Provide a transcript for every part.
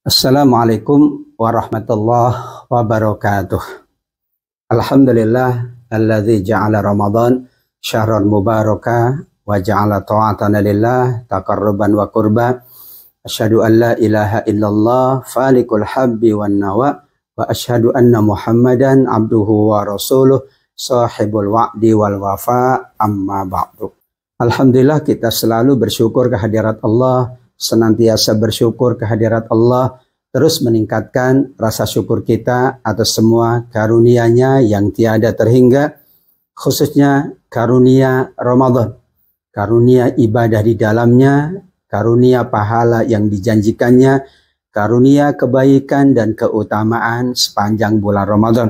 Assalamualaikum warahmatullahi wabarakatuh. Alhamdulillah alladzi ja'ala Ramadan syahran mubaraka wa ja'ala ta'atana lillah taqarruban wa qurba. Asyhadu an la ilaha illallah falikul habbi wan nawa wa asyhadu anna Muhammadan abduhu wa rasuluh sahibul wa'di wal wafa amma ba'du. Alhamdulillah kita selalu bersyukur kehadirat Allah, senantiasa bersyukur kehadirat Allah, terus meningkatkan rasa syukur kita atas semua karunia-Nya yang tiada terhingga, khususnya karunia Ramadan, karunia ibadah di dalamnya, karunia pahala yang dijanjikannya, karunia kebaikan dan keutamaan sepanjang bulan Ramadan.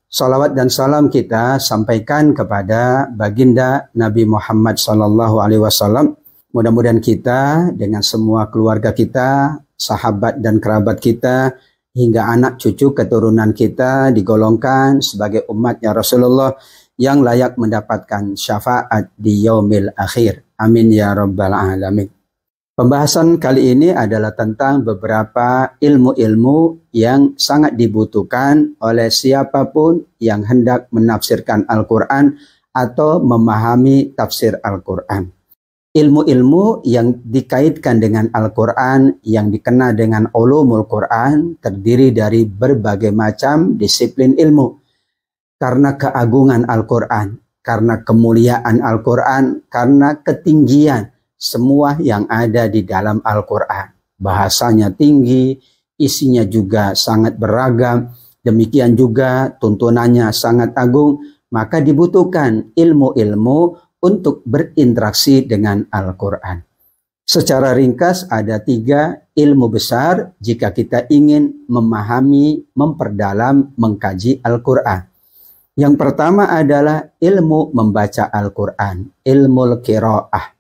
Salawat dan salam kita sampaikan kepada baginda Nabi Muhammad SAW. Mudah-mudahan kita dengan semua keluarga kita, sahabat dan kerabat kita, hingga anak cucu keturunan kita digolongkan sebagai umatnya Rasulullah yang layak mendapatkan syafaat di yaumil akhir. Amin ya rabbal alamin. Pembahasan kali ini adalah tentang beberapa ilmu-ilmu yang sangat dibutuhkan oleh siapapun yang hendak menafsirkan Al-Quran atau memahami tafsir Al-Quran. Ilmu-ilmu yang dikaitkan dengan Al-Quran, yang dikenal dengan ulumul Quran, terdiri dari berbagai macam disiplin ilmu. Karena keagungan Al-Quran, karena kemuliaan Al-Quran, karena ketinggian semua yang ada di dalam Al-Quran. Bahasanya tinggi, isinya juga sangat beragam, demikian juga tuntunannya sangat agung, maka dibutuhkan ilmu-ilmu untuk berinteraksi dengan Al-Quran. Secara ringkas ada 3 ilmu besar jika kita ingin memahami, memperdalam, mengkaji Al-Quran. Yang pertama adalah ilmu membaca Al-Quran, ilmu qiraah.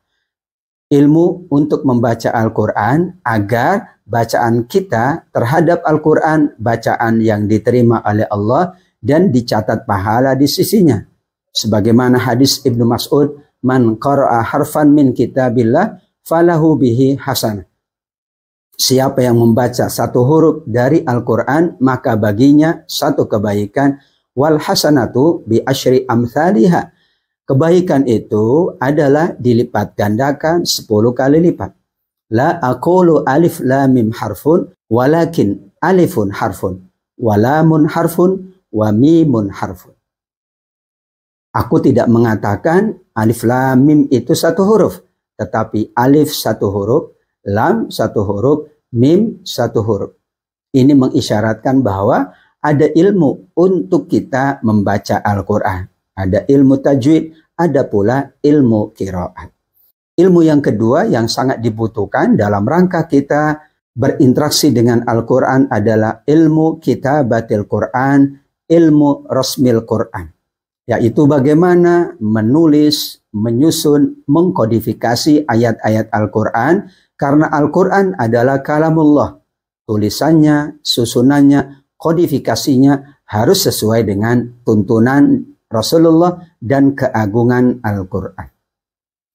Ilmu untuk membaca Al-Quran agar bacaan kita terhadap Al-Quran, bacaan yang diterima oleh Allah dan dicatat pahala di sisinya. Sebagaimana hadis Ibnu Mas'ud, man qara'a harfan min kitabillah falahu bihi hasanah. Siapa yang membaca satu huruf dari Al-Quran, maka baginya satu kebaikan. Wal hasanatu bi asyri amthaliha. Kebaikan itu adalah dilipat gandakan 10 kali lipat. La aqulu alif lam mim harfun walakin alifun harfun walamun harfun wa mimun harfun. Aku tidak mengatakan alif lam mim itu satu huruf, tetapi alif satu huruf, lam satu huruf, mim satu huruf. Ini mengisyaratkan bahwa ada ilmu untuk kita membaca Al-Quran. Ada ilmu tajwid, ada pula ilmu qiraat. Ilmu yang kedua yang sangat dibutuhkan dalam rangka kita berinteraksi dengan Al-Quran adalah ilmu kitabatil Quran, ilmu rasmil Quran. Yaitu bagaimana menulis, menyusun, mengkodifikasi ayat-ayat Al-Quran. Karena Al-Quran adalah kalamullah. Tulisannya, susunannya, kodifikasinya harus sesuai dengan tuntunan Rasulullah dan keagungan Al-Quran.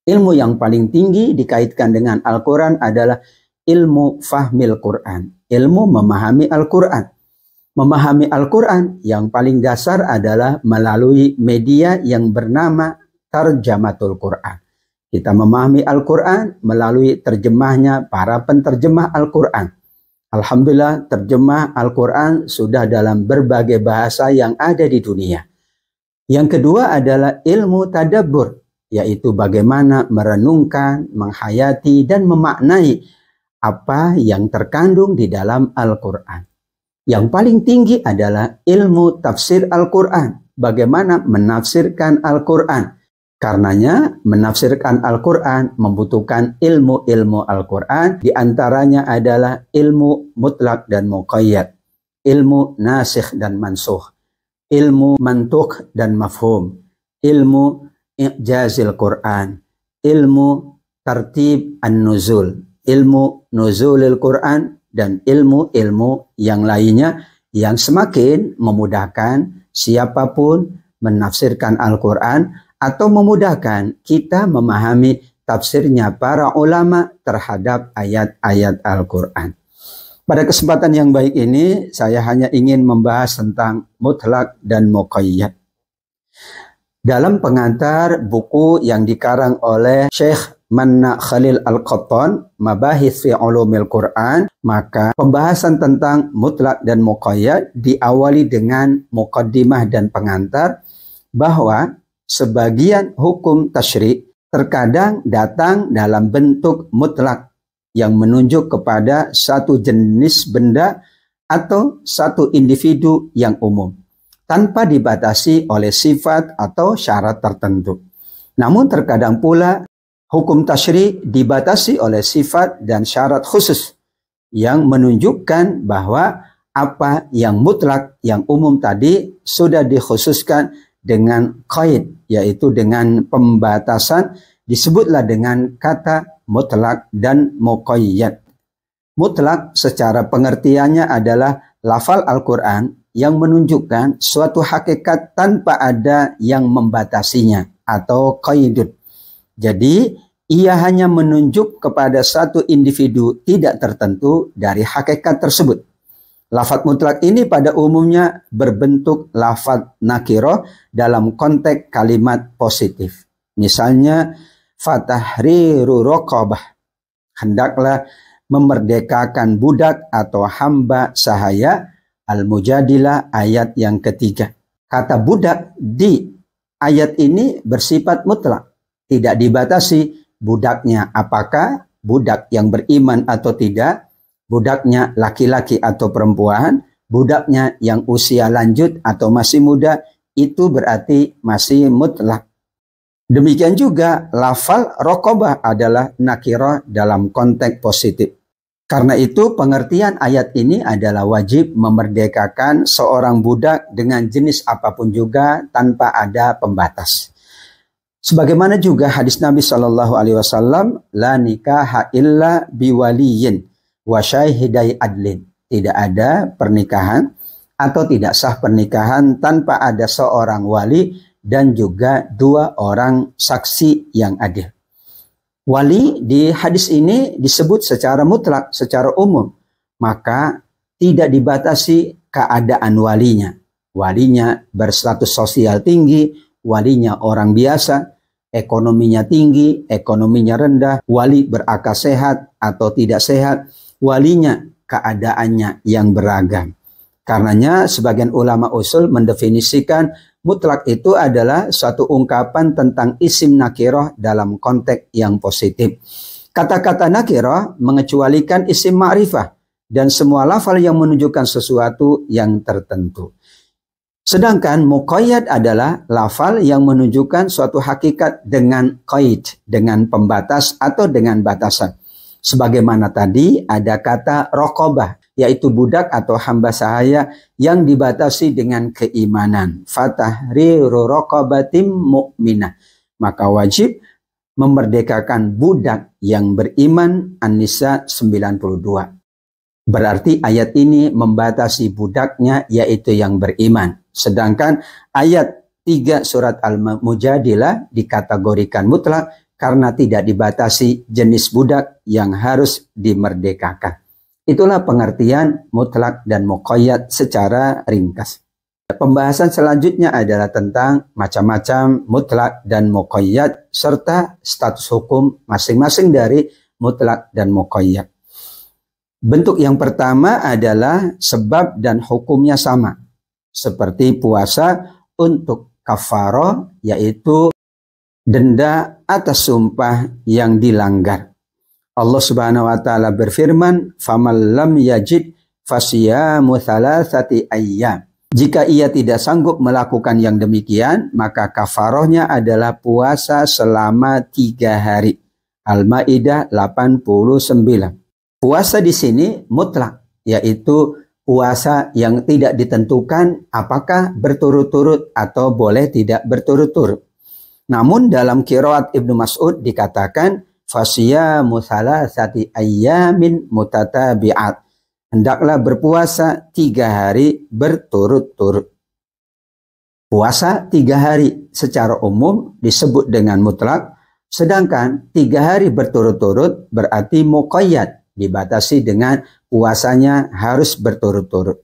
Ilmu yang paling tinggi dikaitkan dengan Al-Quran adalah ilmu fahmil Quran, ilmu memahami Al-Quran. Memahami Al-Quran yang paling dasar adalah melalui media yang bernama Tarjamatul Quran. Kita memahami Al-Quran melalui terjemahnya para penterjemah Al-Quran. Alhamdulillah, terjemah Al-Quran sudah dalam berbagai bahasa yang ada di dunia. Yang kedua adalah ilmu tadabbur, yaitu bagaimana merenungkan, menghayati, dan memaknai apa yang terkandung di dalam Al-Quran. Yang paling tinggi adalah ilmu tafsir Al-Quran, bagaimana menafsirkan Al-Quran. Karenanya menafsirkan Al-Quran membutuhkan ilmu-ilmu Al-Quran, diantaranya adalah ilmu mutlak dan muqayyad, ilmu nasikh dan mansukh, ilmu mantuk dan mafhum, ilmu i'jazil Quran, ilmu tartib an-nuzul, ilmu nuzulil Quran, dan ilmu-ilmu yang lainnya yang semakin memudahkan siapapun menafsirkan Al-Quran atau memudahkan kita memahami tafsirnya para ulama terhadap ayat-ayat Al-Quran. Pada kesempatan yang baik ini, saya hanya ingin membahas tentang mutlak dan muqayyad. Dalam pengantar buku yang dikarang oleh Syekh Manna Khalil Al-Qattan, Mabahith fi Ulumil Quran, maka pembahasan tentang mutlak dan muqayyad diawali dengan muqaddimah dan pengantar bahwa sebagian hukum tasyri' terkadang datang dalam bentuk mutlak yang menunjuk kepada satu jenis benda atau satu individu yang umum, tanpa dibatasi oleh sifat atau syarat tertentu. Namun terkadang pula hukum tasyri' dibatasi oleh sifat dan syarat khusus yang menunjukkan bahwa apa yang mutlak, yang umum tadi sudah dikhususkan dengan qaid, yaitu dengan pembatasan, disebutlah dengan kata mutlak dan muqayyad. Mutlak secara pengertiannya adalah lafal Al-Quran yang menunjukkan suatu hakikat tanpa ada yang membatasinya atau qaidun. Jadi ia hanya menunjuk kepada satu individu tidak tertentu dari hakikat tersebut. Lafaz mutlak ini pada umumnya berbentuk lafaz nakirah dalam konteks kalimat positif. Misalnya, fatahriru raqabah, hendaklah memerdekakan budak atau hamba sahaya. Al-Mujadilah ayat yang ketiga. Kata budak di ayat ini bersifat mutlak, tidak dibatasi budaknya apakah budak yang beriman atau tidak, budaknya laki-laki atau perempuan, budaknya yang usia lanjut atau masih muda, itu berarti masih mutlak. Demikian juga lafal raqabah adalah nakirah dalam konteks positif. Karena itu pengertian ayat ini adalah wajib memerdekakan seorang budak dengan jenis apapun juga tanpa ada pembatas. Sebagaimana juga hadis Nabi SAW, la nikaha illa biwaliyin wa syahidai adlin. Tidak ada pernikahan atau tidak sah pernikahan tanpa ada seorang wali dan juga dua orang saksi yang adil. Wali di hadis ini disebut secara mutlak, secara umum. Maka tidak dibatasi keadaan walinya. Walinya berstatus sosial tinggi, walinya orang biasa, ekonominya tinggi, ekonominya rendah, wali berakal sehat atau tidak sehat, walinya keadaannya yang beragam. Karenanya sebagian ulama usul mendefinisikan mutlak itu adalah suatu ungkapan tentang isim nakirah dalam konteks yang positif. Kata-kata nakirah mengecualikan isim ma'rifah dan semua lafal yang menunjukkan sesuatu yang tertentu. Sedangkan muqayyad adalah lafal yang menunjukkan suatu hakikat dengan qaid, dengan pembatas atau dengan batasan. Sebagaimana tadi ada kata raqabah, yaitu budak atau hamba sahaya yang dibatasi dengan keimanan. Fatahriru raqabatim mu'minah. Maka wajib memerdekakan budak yang beriman. An-Nisa 92. Berarti ayat ini membatasi budaknya, yaitu yang beriman. Sedangkan ayat 3 surat Al-Mujadilah dikategorikan mutlak karena tidak dibatasi jenis budak yang harus dimerdekakan. Itulah pengertian mutlak dan muqayyad secara ringkas. Pembahasan selanjutnya adalah tentang macam-macam mutlak dan muqayyad serta status hukum masing-masing dari mutlak dan muqayyad. Bentuk yang pertama adalah sebab dan hukumnya sama. Seperti puasa untuk kafarah, yaitu denda atas sumpah yang dilanggar. Allah Subhanahu wa taala berfirman, "Faman lam yajid fasiyamu thalathati ayyam." Jika ia tidak sanggup melakukan yang demikian, maka kafarahnya adalah puasa selama 3 hari. Al-Maidah 89. Puasa di sini mutlak, yaitu puasa yang tidak ditentukan apakah berturut-turut atau boleh tidak berturut-turut. Namun dalam qiraat Ibnu Mas'ud dikatakan fasiyamu thalathati ayyamin mutatabi'at. Hendaklah berpuasa 3 hari berturut-turut. Puasa 3 hari secara umum disebut dengan mutlak, sedangkan 3 hari berturut-turut berarti muqayyad, dibatasi dengan puasanya harus berturut-turut.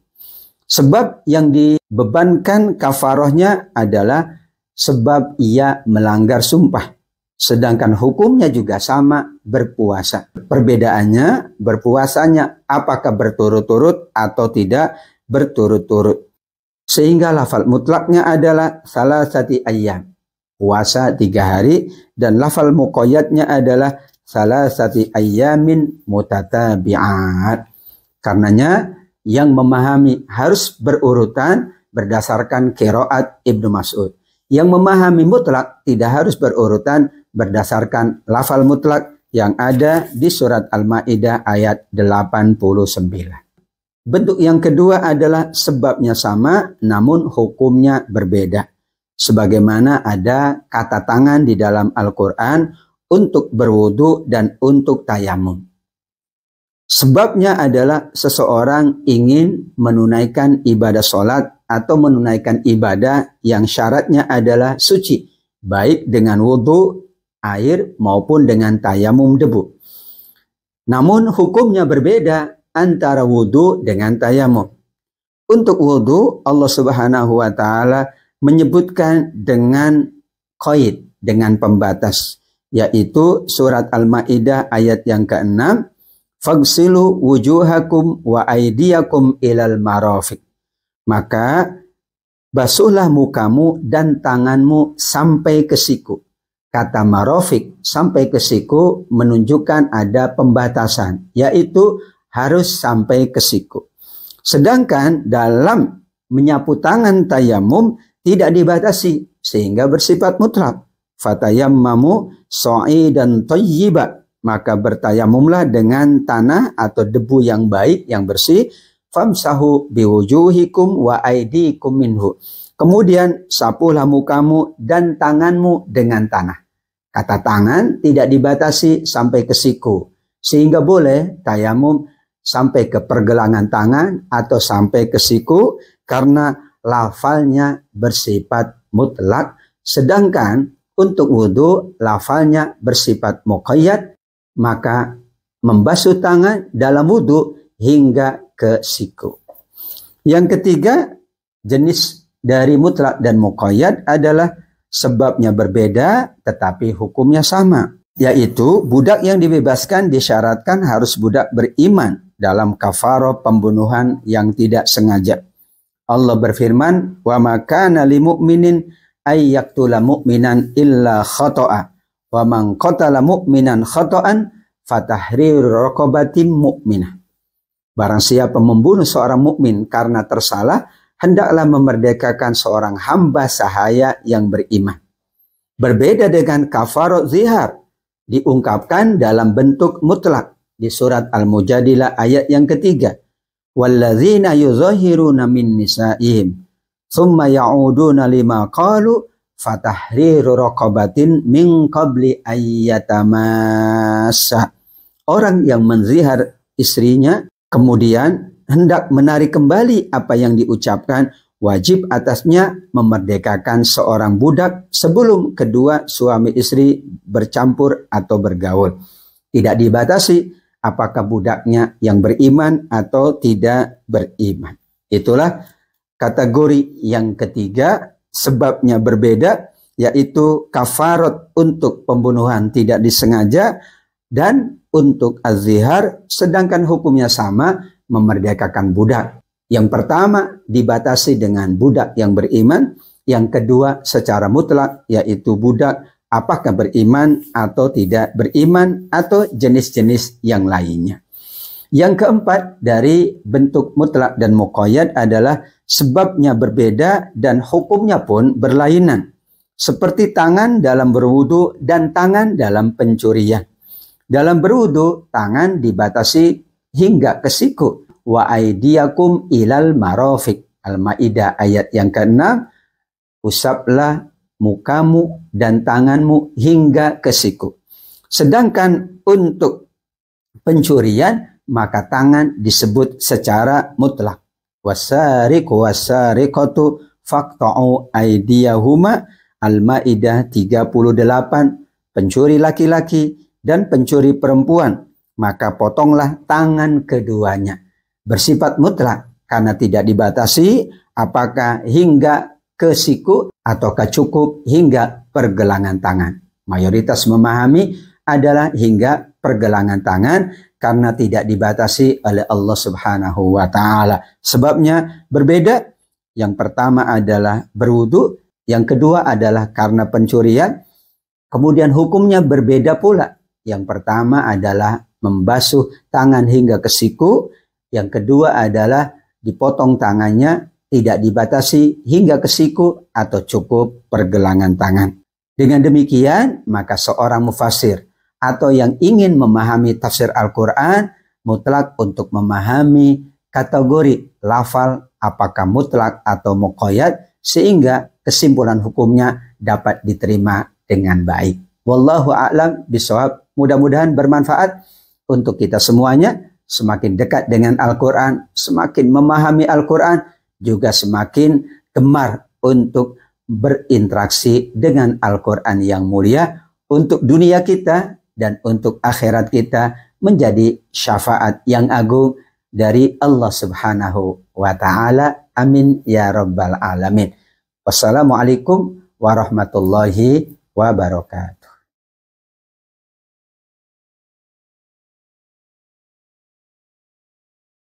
Sebab yang dibebankan kafarohnya adalah sebab ia melanggar sumpah. Sedangkan hukumnya juga sama, berpuasa. Perbedaannya berpuasanya apakah berturut-turut atau tidak berturut-turut. Sehingga lafal mutlaknya adalah salasati ayyam, puasa 3 hari, dan lafal muqayyadnya adalah salasati ayyamin mutatabi'at. Karenanya yang memahami harus berurutan berdasarkan qiraat Ibnu Mas'ud. Yang memahami mutlak tidak harus berurutan berdasarkan lafal mutlak yang ada di surat Al-Maidah ayat 89. Bentuk yang kedua adalah sebabnya sama namun hukumnya berbeda. Sebagaimana ada kata tangan di dalam Al-Quran untuk berwudu dan untuk tayamum. Sebabnya adalah seseorang ingin menunaikan ibadah sholat atau menunaikan ibadah yang syaratnya adalah suci, baik dengan wudu, air maupun dengan tayamum debu. Namun hukumnya berbeda antara wudu dengan tayamum. Untuk wudu Allah Subhanahu wa taala menyebutkan dengan qaid, dengan pembatas, yaitu surat Al-Maidah ayat yang ke-6, fagsilu wujuhakum wa aydiyakum ilal marafiq. Maka basuhlah mukamu dan tanganmu sampai ke siku. Kata marafiq sampai ke siku menunjukkan ada pembatasan, yaitu harus sampai ke siku. Sedangkan dalam menyapu tangan tayamum tidak dibatasi sehingga bersifat mutlak. Fatayammamu sa'idan thayyiba, maka bertayamumlah dengan tanah atau debu yang baik, yang bersih. Famsahu biwujuhikum wa aydikum minhu. Kemudian sapulah mukamu dan tanganmu dengan tanah. Kata tangan tidak dibatasi sampai ke siku, sehingga boleh tayamum sampai ke pergelangan tangan atau sampai ke siku karena lafalnya bersifat mutlak. Sedangkan untuk wudhu lafalnya bersifat muqayyad, maka membasuh tangan dalam wudhu hingga ke siku. Yang ketiga, jenis dari mutlak dan muqayyad adalah sebabnya berbeda tetapi hukumnya sama, yaitu budak yang dibebaskan disyaratkan harus budak beriman dalam kafarah pembunuhan yang tidak sengaja. Allah berfirman, wa ma kana lil mu'minin ay yaqtula mu'minan illa khata'a wa man qatala mu'minan khata'an fatahriru raqabatin mu'minah. Barang siapa membunuh seorang mukmin karena tersalah, hendaklah memerdekakan seorang hamba sahaya yang beriman. Berbeda dengan kafarat zihar, diungkapkan dalam bentuk mutlak di surat Al-Mujadilah ayat yang ketiga. Walladzina yuzahiruna min nisa'ihim thumma ya'uduna lima qalu fatahriru raqabatin min qabli ayyatamassa. Orang yang menzihar istrinya kemudian hendak menarik kembali apa yang diucapkan, wajib atasnya memerdekakan seorang budak sebelum kedua suami istri bercampur atau bergaul. Tidak dibatasi apakah budaknya yang beriman atau tidak beriman. Itulah kategori yang ketiga, sebabnya berbeda, yaitu kafarat untuk pembunuhan tidak disengaja dan untuk az-zihar, sedangkan hukumnya sama, memerdekakan budak. Yang pertama dibatasi dengan budak yang beriman, yang kedua secara mutlak yaitu budak apakah beriman atau tidak beriman atau jenis-jenis yang lainnya. Yang keempat dari bentuk mutlak dan muqayyad adalah sebabnya berbeda dan hukumnya pun berlainan. Seperti tangan dalam berwudu dan tangan dalam pencurian. Dalam berwudu tangan dibatasi hingga ke siku. Wa aidiyakum ilal marafiq. Al-Maidah ayat yang ke-6. Usaplah mukamu dan tanganmu hingga ke siku. Sedangkan untuk pencurian maka tangan disebut secara mutlak. Wasariqu wasariqatu faqta'u aidiyahuma. Al-Maidah 38. Pencuri laki-laki dan pencuri perempuan, maka potonglah tangan keduanya. Bersifat mutlak karena tidak dibatasi apakah hingga ke siku ataukah cukup hingga pergelangan tangan. Mayoritas memahami adalah hingga pergelangan tangan karena tidak dibatasi oleh Allah Subhanahu wa taala. Sebabnya berbeda. Yang pertama adalah berwudu, yang kedua adalah karena pencurian. Kemudian hukumnya berbeda pula. Yang pertama adalah membasuh tangan hingga ke siku, yang kedua adalah dipotong tangannya tidak dibatasi hingga ke siku atau cukup pergelangan tangan. Dengan demikian, maka seorang mufasir atau yang ingin memahami tafsir Al-Quran mutlak untuk memahami kategori lafal apakah mutlak atau muqayyad sehingga kesimpulan hukumnya dapat diterima dengan baik. Wallahu a'lam bishawab. Mudah-mudahan bermanfaat untuk kita semuanya. Semakin dekat dengan Al-Quran, semakin memahami Al-Quran, juga semakin gemar untuk berinteraksi dengan Al-Quran yang mulia untuk dunia kita dan untuk akhirat kita menjadi syafaat yang agung dari Allah Subhanahu wa ta'ala. Amin ya rabbal alamin. Wassalamualaikum warahmatullahi wabarakatuh.